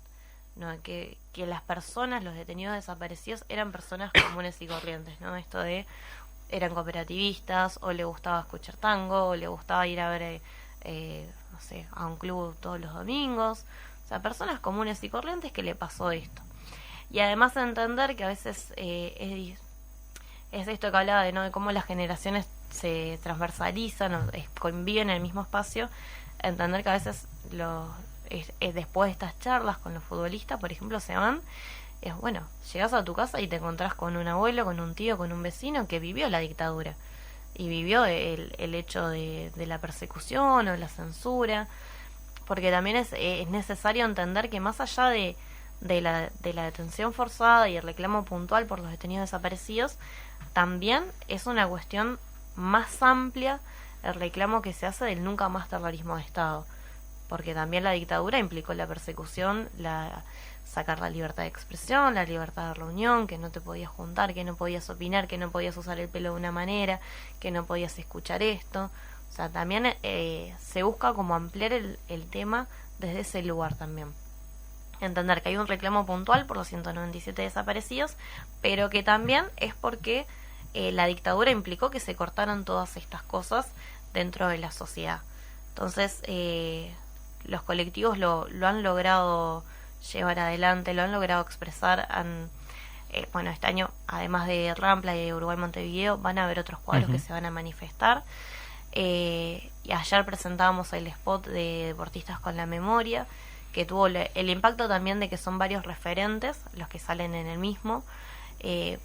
¿no? Que las personas, los detenidos desaparecidos, eran personas comunes y corrientes, ¿no? Esto de eran cooperativistas, o le gustaba escuchar tango, o le gustaba ir a ver no sé, a un club todos los domingos. O sea, personas comunes y corrientes que le pasó esto. Y además entender que a veces es esto que hablaba de cómo las generaciones se transversalizan o conviven en el mismo espacio. Entender que a veces después de estas charlas con los futbolistas, por ejemplo, se van, es bueno, llegas a tu casa y te encontrás con un abuelo, con un tío, con un vecino que vivió la dictadura y vivió el hecho de la persecución o la censura, porque también es necesario entender que más allá de la detención forzada y el reclamo puntual por los detenidos desaparecidos, también es una cuestión más amplia el reclamo que se hace del nunca más terrorismo de Estado, porque también la dictadura implicó la persecución, sacar la libertad de expresión, la libertad de reunión, que no te podías juntar, que no podías opinar, que no podías usar el pelo de una manera, que no podías escuchar esto. O sea, también se busca como ampliar el tema desde ese lugar también. Entender que hay un reclamo puntual por los 197 desaparecidos, pero que también es porque la dictadura implicó que se cortaran todas estas cosas dentro de la sociedad. Entonces, los colectivos lo han logrado llevar adelante, lo han logrado expresar. Bueno, este año, además de Rampla y de Uruguay Montevideo, van a haber otros cuadros que se van a manifestar. Y ayer presentábamos el spot de Deportistas con la Memoria, que tuvo el impacto también de que son varios referentes los que salen en el mismo,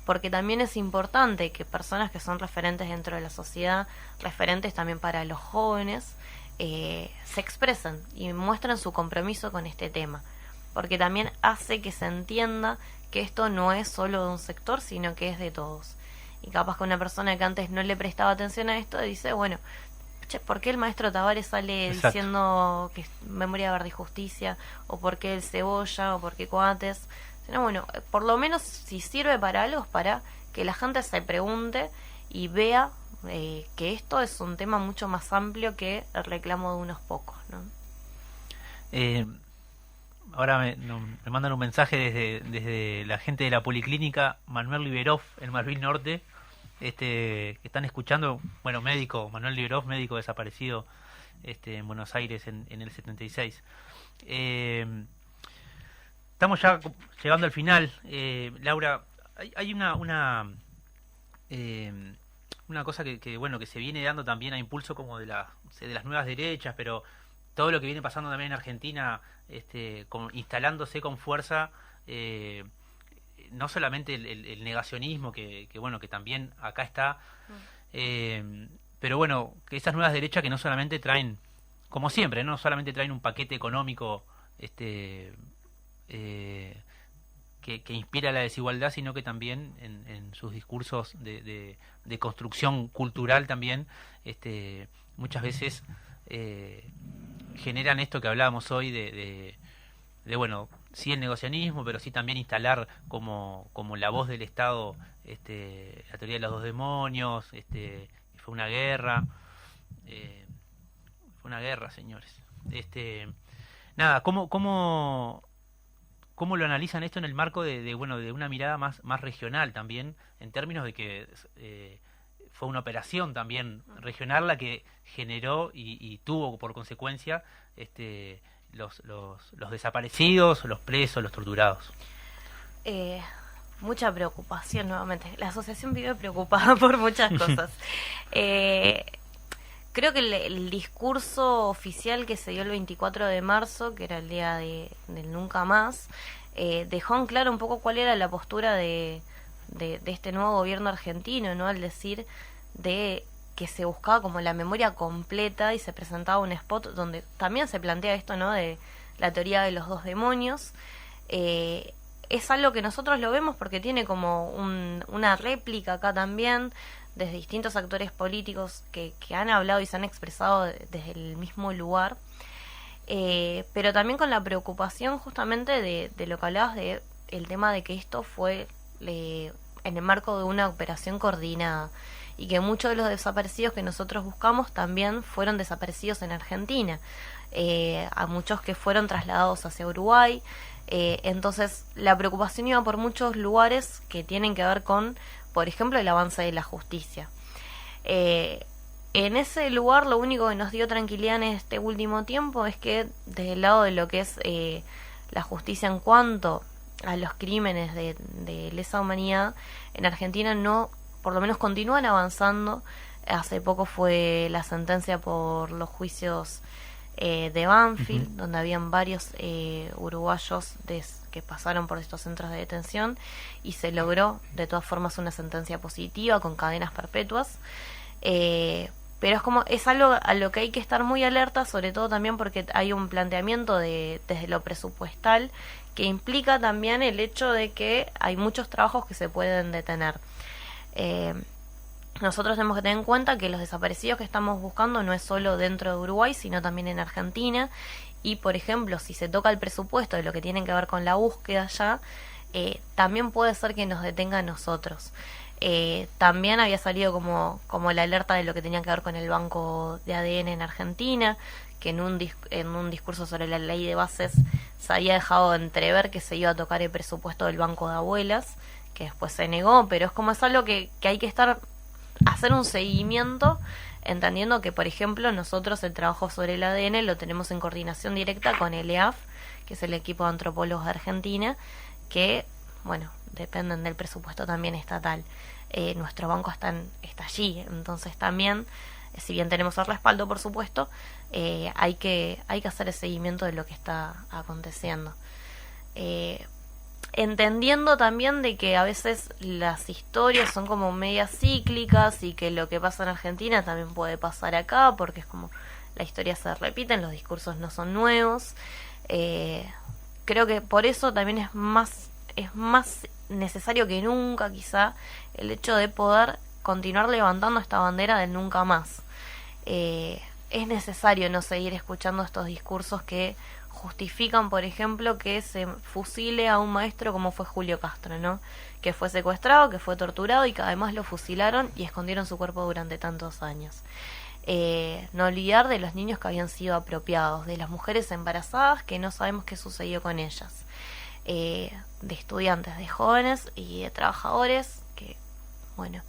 porque también es importante que personas que son referentes dentro de la sociedad, referentes también para los jóvenes, se expresen y muestren su compromiso con este tema, porque también hace que se entienda que esto no es solo de un sector, sino que es de todos. Y capaz que una persona que antes no le prestaba atención a esto dice, bueno, che, ¿por qué el maestro Tavares sale diciendo que es Memoria Verde y Justicia? ¿O por qué el Cebolla? ¿O por qué Coates? Sino, bueno, por lo menos si sirve para algo, es para que la gente se pregunte y vea que esto es un tema mucho más amplio que el reclamo de unos pocos, ¿no? Ahora me mandan un mensaje desde la gente de la Policlínica Manuel Liberov en Malvin Norte, que están escuchando, bueno, médico, Manuel Liberov, médico desaparecido en Buenos Aires en el 76. Estamos ya llegando al final. Laura, hay una cosa que bueno, que se viene dando también a impulso como de las nuevas derechas, pero todo lo que viene pasando también en Argentina, instalándose con fuerza, no solamente el negacionismo, que bueno, que también acá está, pero bueno, que esas nuevas derechas que no solamente traen, como siempre, no solamente traen un paquete económico que inspira la desigualdad, sino que también en sus discursos de construcción cultural también, muchas veces generan esto que hablábamos hoy de bueno, sí el negacionismo, pero sí también instalar como la voz del Estado la teoría de los dos demonios, fue una guerra, señores. Nada, ¿cómo lo analizan esto en el marco de una mirada más regional también, en términos de que fue una operación también regional la que generó y tuvo por consecuencia los desaparecidos, los presos, los torturados? Mucha preocupación nuevamente. La asociación vive preocupada por muchas cosas. Creo que el discurso oficial que se dio el 24 de marzo, que era el día del Nunca Más, dejó en claro un poco cuál era la postura de este nuevo gobierno argentino, ¿no? Al decir de que se buscaba como la memoria completa y se presentaba un spot donde también se plantea esto, ¿no? De la teoría de los dos demonios. Es algo que nosotros lo vemos porque tiene como una réplica acá también, desde distintos actores políticos que han hablado y se han expresado desde el mismo lugar, pero también con la preocupación justamente de lo que hablabas de el tema de que esto fue en el marco de una operación coordinada y que muchos de los desaparecidos que nosotros buscamos también fueron desaparecidos en Argentina, a muchos que fueron trasladados hacia Uruguay. Entonces la preocupación iba por muchos lugares que tienen que ver con, por ejemplo, el avance de la justicia. En ese lugar lo único que nos dio tranquilidad en este último tiempo es que desde el lado de lo que es la justicia en cuanto a los crímenes de lesa humanidad, en Argentina no, por lo menos continúan avanzando. Hace poco fue la sentencia por los juicios de Banfield, donde habían varios uruguayos que pasaron por estos centros de detención y se logró de todas formas una sentencia positiva con cadenas perpetuas, pero es algo a lo que hay que estar muy alerta, sobre todo también porque hay un planteamiento desde lo presupuestal que implica también el hecho de que hay muchos trabajos que se pueden detener. Nosotros tenemos que tener en cuenta que los desaparecidos que estamos buscando no es solo dentro de Uruguay, sino también en Argentina. Y, por ejemplo, si se toca el presupuesto de lo que tiene que ver con la búsqueda ya, también puede ser que nos detenga a nosotros. También había salido como la alerta de lo que tenía que ver con el banco de ADN en Argentina, que en un discurso sobre la ley de bases se había dejado entrever que se iba a tocar el presupuesto del banco de abuelas, que después se negó, pero es algo que hay que estar hacer un seguimiento, entendiendo que, por ejemplo, nosotros el trabajo sobre el ADN lo tenemos en coordinación directa con el EAF, que es el equipo de antropólogos de Argentina, que, bueno, dependen del presupuesto también estatal. Nuestro banco está allí, entonces también, si bien tenemos el respaldo, por supuesto, hay que hacer el seguimiento de lo que está aconteciendo. Entendiendo también de que a veces las historias son como medias cíclicas y que lo que pasa en Argentina también puede pasar acá, porque es como la historia se repite, los discursos no son nuevos. Creo que por eso también es más necesario que nunca, quizá, el hecho de poder continuar levantando esta bandera del nunca más. Es necesario no seguir escuchando estos discursos que justifican, por ejemplo, que se fusile a un maestro como fue Julio Castro, ¿no? Que fue secuestrado, que fue torturado y que además lo fusilaron y escondieron su cuerpo durante tantos años. No olvidar de los niños que habían sido apropiados, de las mujeres embarazadas que no sabemos qué sucedió con ellas, de estudiantes, de jóvenes y de trabajadores que, bueno,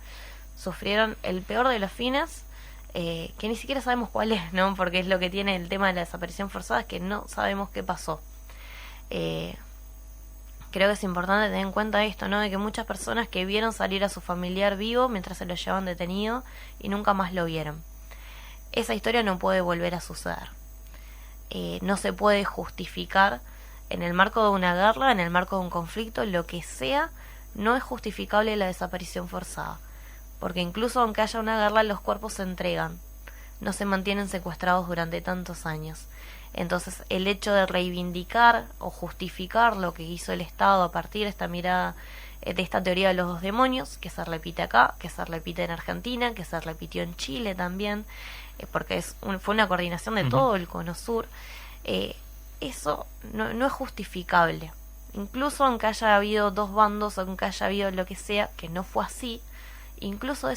sufrieron el peor de los fines, que ni siquiera sabemos cuál es, ¿no? Porque es lo que tiene el tema de la desaparición forzada, es que no sabemos qué pasó. Creo que es importante tener en cuenta esto, ¿no? De que muchas personas que vieron salir a su familiar vivo mientras se lo llevaban detenido y nunca más lo vieron. Esa historia no puede volver a suceder. No se puede justificar en el marco de una guerra, en el marco de un conflicto, lo que sea, no es justificable la desaparición forzada. Porque incluso aunque haya una guerra, los cuerpos se entregan, no se mantienen secuestrados durante tantos años. Entonces, el hecho de reivindicar o justificar lo que hizo el Estado a partir de esta mirada, de esta teoría de los dos demonios, que se repite acá, que se repite en Argentina, que se repitió en Chile también, porque fue una coordinación de todo el Cono Sur, eso no es justificable. Incluso aunque haya habido dos bandos, aunque haya habido lo que sea, que no fue así, incluso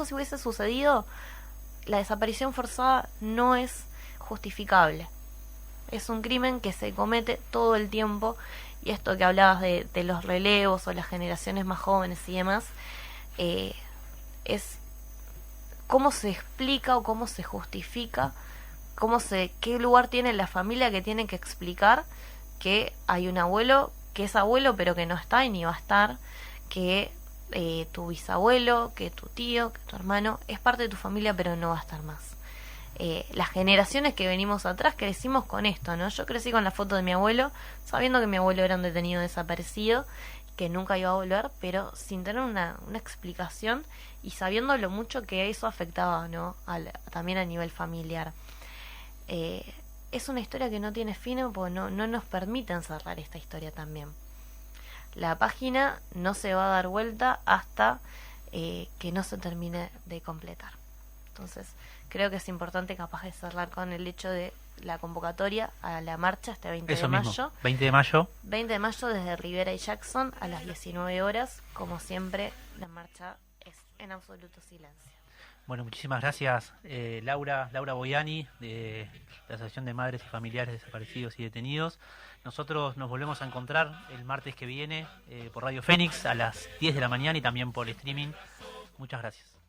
si hubiese sucedido, la desaparición forzada no es justificable. Es un crimen que se comete todo el tiempo, y esto que hablabas de los relevos o las generaciones más jóvenes y demás, es cómo se explica o cómo se justifica, qué lugar tiene la familia que tiene que explicar que hay un abuelo que es abuelo pero que no está y ni va a estar, que tu bisabuelo, que tu tío, que tu hermano es parte de tu familia pero no va a estar más. Las generaciones que venimos atrás crecimos con esto, ¿no? Yo crecí con la foto de mi abuelo, sabiendo que mi abuelo era un detenido desaparecido, que nunca iba a volver, pero sin tener una explicación y sabiendo lo mucho que eso afectaba, ¿no? También a nivel familiar. Es una historia que no tiene fin, porque no nos permiten cerrar esta historia también. La página no se va a dar vuelta hasta que no se termine de completar. Entonces, creo que es importante capaz de cerrar con el hecho de la convocatoria a la marcha este 20 Eso de mismo, mayo. 20 de mayo. 20 de mayo desde Rivera y Jackson a las 19 horas. Como siempre, la marcha es en absoluto silencio. Bueno, muchísimas gracias, Laura Boiani, de la Asociación de Madres y Familiares Desaparecidos y Detenidos. Nosotros nos volvemos a encontrar el martes que viene por Radio Fénix a las 10 de la mañana y también por streaming. Muchas gracias.